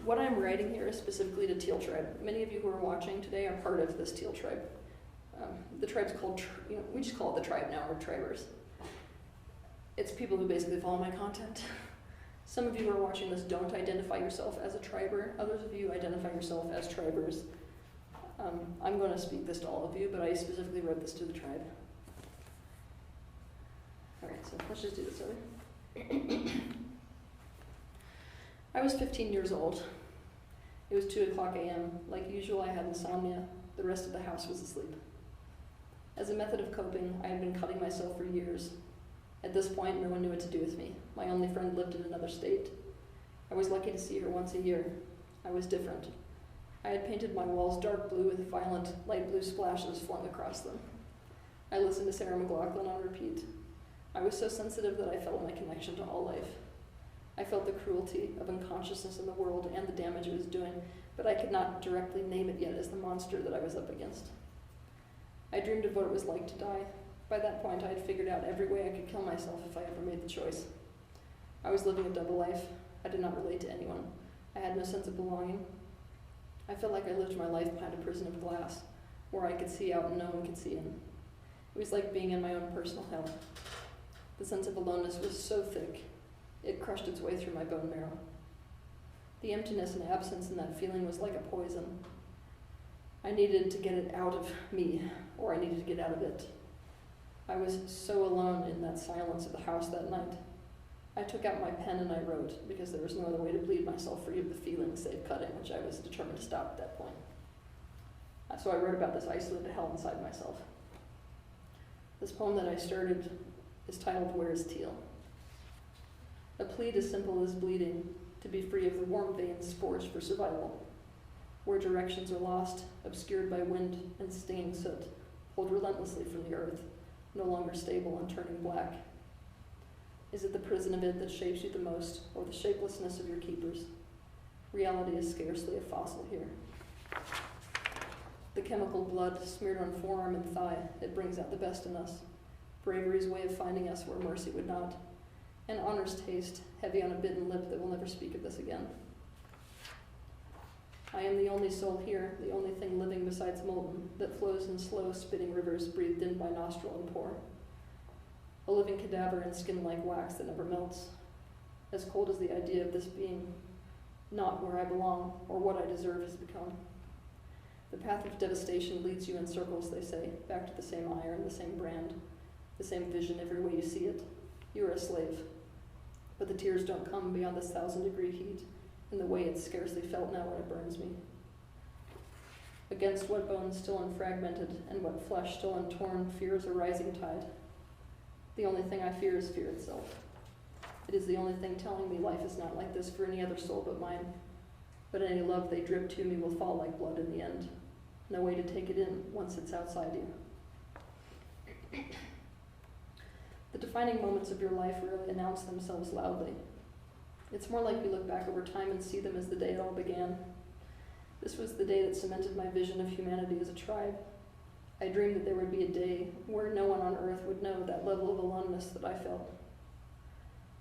What I'm writing here is specifically to Teal tribe. Many of you who are watching today are part of this Teal tribe. The tribe's called, we just call it the tribe now, we're tribers. It's people who basically follow my content. Some of you who are watching this don't identify yourself as a triber. Others of you identify yourself as tribers. I'm going to speak this to all of you, but I specifically wrote this to the tribe. All right, so let's just do this over. I was 15 years old. It was 2 o'clock a.m. Like usual, I had insomnia. The rest of the house was asleep. As a method of coping, I had been cutting myself for years. At this point, no one knew what to do with me. My only friend lived in another state. I was lucky to see her once a year. I was different. I had painted my walls dark blue with violent light blue splashes flung across them. I listened to Sarah McLachlan on repeat. I was so sensitive that I felt my connection to all life. I felt the cruelty of unconsciousness in the world and the damage it was doing, but I could not directly name it yet as the monster that I was up against. I dreamed of what it was like to die. By that point, I had figured out every way I could kill myself if I ever made the choice. I was living a double life. I did not relate to anyone. I had no sense of belonging. I felt like I lived my life behind a prison of glass, where I could see out and no one could see in. It was like being in my own personal hell. The sense of aloneness was so thick, it crushed its way through my bone marrow. The emptiness and absence in that feeling was like a poison. I needed to get it out of me, or I needed to get out of it. I was so alone in that silence of the house that night. I took out my pen and I wrote, because there was no other way to bleed myself free of the feelings save cutting, which I was determined to stop at that point. So I wrote about this isolated hell inside myself. This poem that I started is titled, Where is Teal? A plead as simple as bleeding, to be free of the warm veins forged for survival, where directions are lost, obscured by wind and stinging soot, pulled relentlessly from the earth, no longer stable and turning black. Is it the prison of it that shapes you the most, or the shapelessness of your keepers? Reality is scarcely a fossil here. The chemical blood smeared on forearm and thigh, it brings out the best in us. Bravery's way of finding us where mercy would not. And honor's taste, heavy on a bitten lip that will never speak of this again. I am the only soul here, the only thing living besides molten, that flows in slow, spitting rivers breathed in by nostril and pore. A living cadaver in skin like wax that never melts, as cold as the idea of this being not where I belong or what I deserve has become. The path of devastation leads you in circles, they say, back to the same iron, the same brand, the same vision every way you see it. You are a slave. But the tears don't come beyond this 1,000-degree heat in the way it's scarcely felt now when it burns me. Against what bones still unfragmented and what flesh still untorn fears a rising tide. The only thing I fear is fear itself. It is the only thing telling me life is not like this for any other soul but mine. But any love they drip to me will fall like blood in the end. No way to take it in once it's outside you. The defining moments of your life rarely announce themselves loudly. It's more like you look back over time and see them as the day it all began. This was the day that cemented my vision of humanity as a tribe. I dreamed that there would be a day where no one on earth would know that level of aloneness that I felt.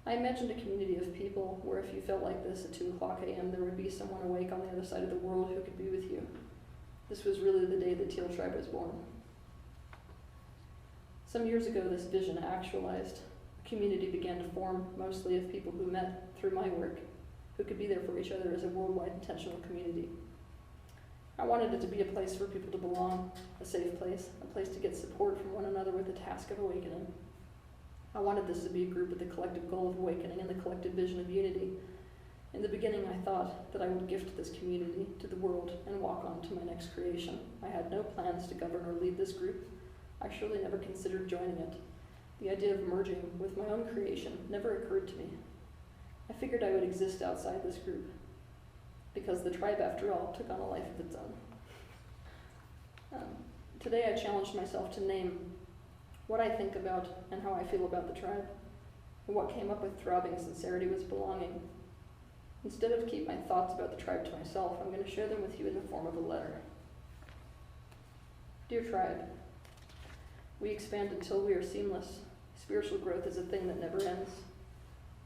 I imagined a community of people where if you felt like this at 2 o'clock a.m., there would be someone awake on the other side of the world who could be with you. This was really the day the Teal tribe was born. Some years ago, this vision actualized. A community began to form, mostly of people who met through my work, who could be there for each other as a worldwide intentional community. I wanted it to be a place for people to belong, a safe place, a place to get support from one another with the task of awakening. I wanted this to be a group with the collective goal of awakening and the collective vision of unity. In the beginning, I thought that I would gift this community to the world and walk on to my next creation. I had no plans to govern or lead this group. I surely never considered joining it. The idea of merging with my own creation never occurred to me. I figured I would exist outside this group, because the tribe, after all, took on a life of its own. Today I challenged myself to name what I think about and how I feel about the tribe. And what came up with throbbing sincerity was belonging. Instead of keep my thoughts about the tribe to myself, I'm going to share them with you in the form of a letter. Dear tribe, we expand until we are seamless. Spiritual growth is a thing that never ends.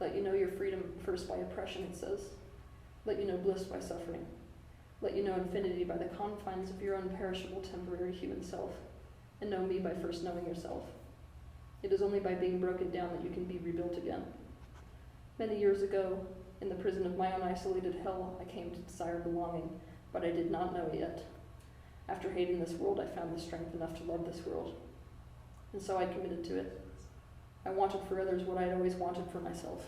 Let you know your freedom first by oppression, it says. let you know bliss by suffering, let you know infinity by the confines of your unperishable temporary human self, and know me by first knowing yourself. It is only by being broken down that you can be rebuilt again. Many years ago, in the prison of my own isolated hell, I came to desire belonging, but I did not know it yet. After hating this world, I found the strength enough to love this world. And so I committed to it. I wanted for others what I had always wanted for myself.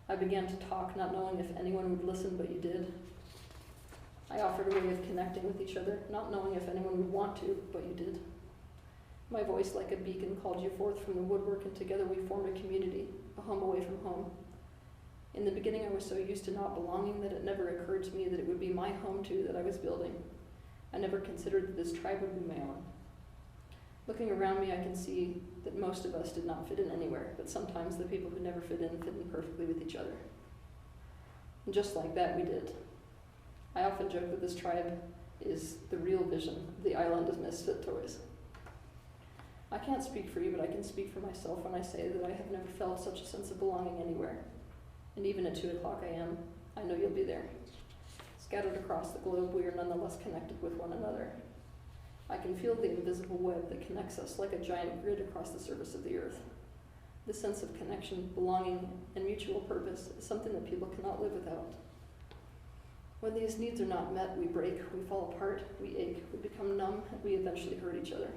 I began to talk, not knowing if anyone would listen, but you did. I offered a way of connecting with each other, not knowing if anyone would want to, but you did. My voice, like a beacon, called you forth from the woodwork, and together we formed a community, a home away from home. In the beginning, I was so used to not belonging that it never occurred to me that it would be my home too that I was building. I never considered that this tribe would be my own. Looking around me, I can see that most of us did not fit in anywhere, but sometimes the people who never fit in perfectly with each other. And just like that, we did. I often joke that this tribe is the real vision of the island of misfit toys. I can't speak for you, but I can speak for myself when I say that I have never felt such a sense of belonging anywhere. And even at 2 o'clock a.m., I know you'll be there. Scattered across the globe, we are nonetheless connected with one another. I can feel the invisible web that connects us like a giant grid across the surface of the earth. This sense of connection, belonging, and mutual purpose is something that people cannot live without. When these needs are not met, we break, we fall apart, we ache, we become numb, and we eventually hurt each other.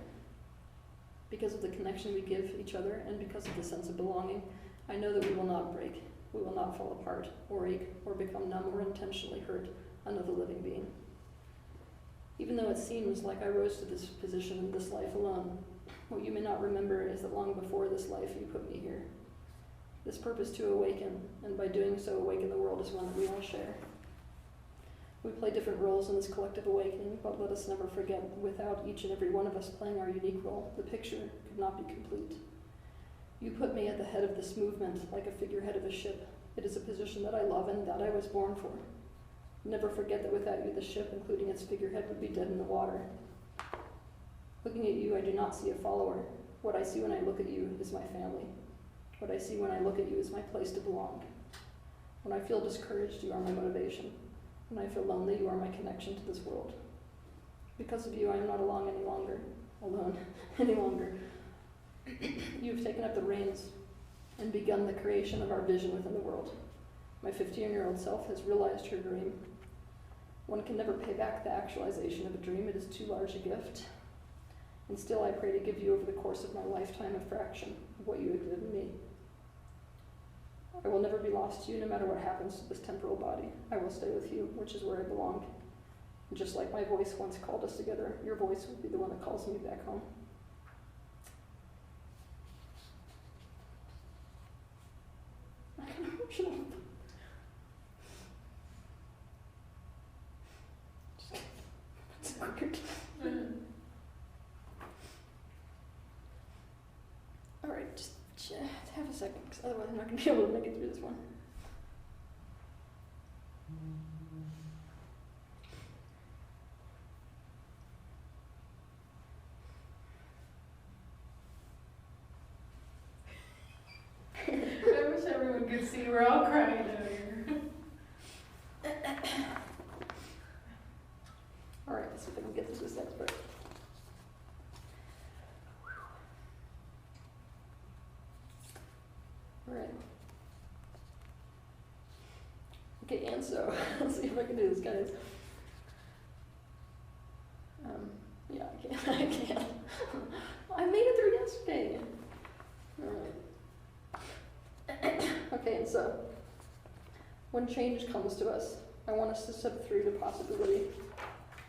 Because of the connection we give each other, and because of the sense of belonging, I know that we will not break, we will not fall apart, or ache, or become numb, or intentionally hurt another living being. Even though it seems like I rose to this position in this life alone, what you may not remember is that long before this life you put me here. This purpose to awaken, and by doing so awaken the world, is one that we all share. We play different roles in this collective awakening, but let us never forget that without each and every one of us playing our unique role, the picture could not be complete. You put me at the head of this movement like a figurehead of a ship. It is a position that I love and that I was born for. Never forget that without you, the ship, including its figurehead, would be dead in the water. Looking at you, I do not see a follower. What I see when I look at you is my family. What I see when I look at you is my place to belong. When I feel discouraged, you are my motivation. When I feel lonely, you are my connection to this world. Because of you, I am not alone any longer. You have taken up the reins and begun the creation of our vision within the world. My 15-year-old self has realized her dream. One can never pay back the actualization of a dream. It is too large a gift. And still I pray to give you over the course of my lifetime a fraction of what you have given me. I will never be lost to you no matter what happens to this temporal body. I will stay with you, which is where I belong. And just like my voice once called us together, your voice will be the one that calls me back home. I'm emotional. It's awkward. All right, just have a second, because otherwise I'm not going to be able to make it through this one. I wish everyone could see we're all crying out here. All right, let's see if I can get through this next part. All right. Okay, and so, let's see if I can do this, guys. Yeah, I can't. I made it through yesterday. All right. Okay, and so, when change comes to us, I want us to step through to possibility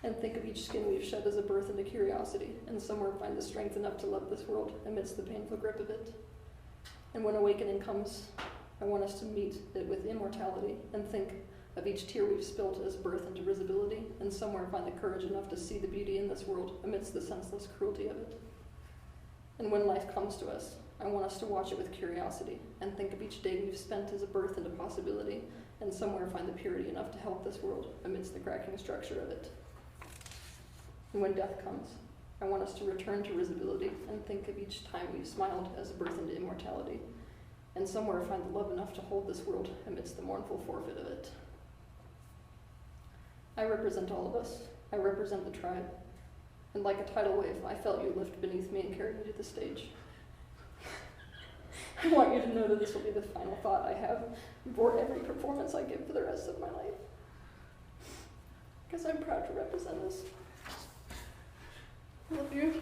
and think of each skin we've shed as a birth into curiosity, and somewhere find the strength enough to love this world amidst the painful grip of it. And when awakening comes, I want us to meet it with immortality and think of each tear we've spilt as birth into visibility, and somewhere find the courage enough to see the beauty in this world amidst the senseless cruelty of it. And when life comes to us, I want us to watch it with curiosity and think of each day we've spent as a birth into possibility, and somewhere find the purity enough to help this world amidst the cracking structure of it. And when death comes, I want us to return to risibility and think of each time we've smiled as a birth into immortality, and somewhere find the love enough to hold this world amidst the mournful forfeit of it. I represent all of us. I represent the tribe. And like a tidal wave, I felt you lift beneath me and carry me to the stage. I want you to know that this will be the final thought I have before every performance I give for the rest of my life. Because I'm proud to represent this. Love you.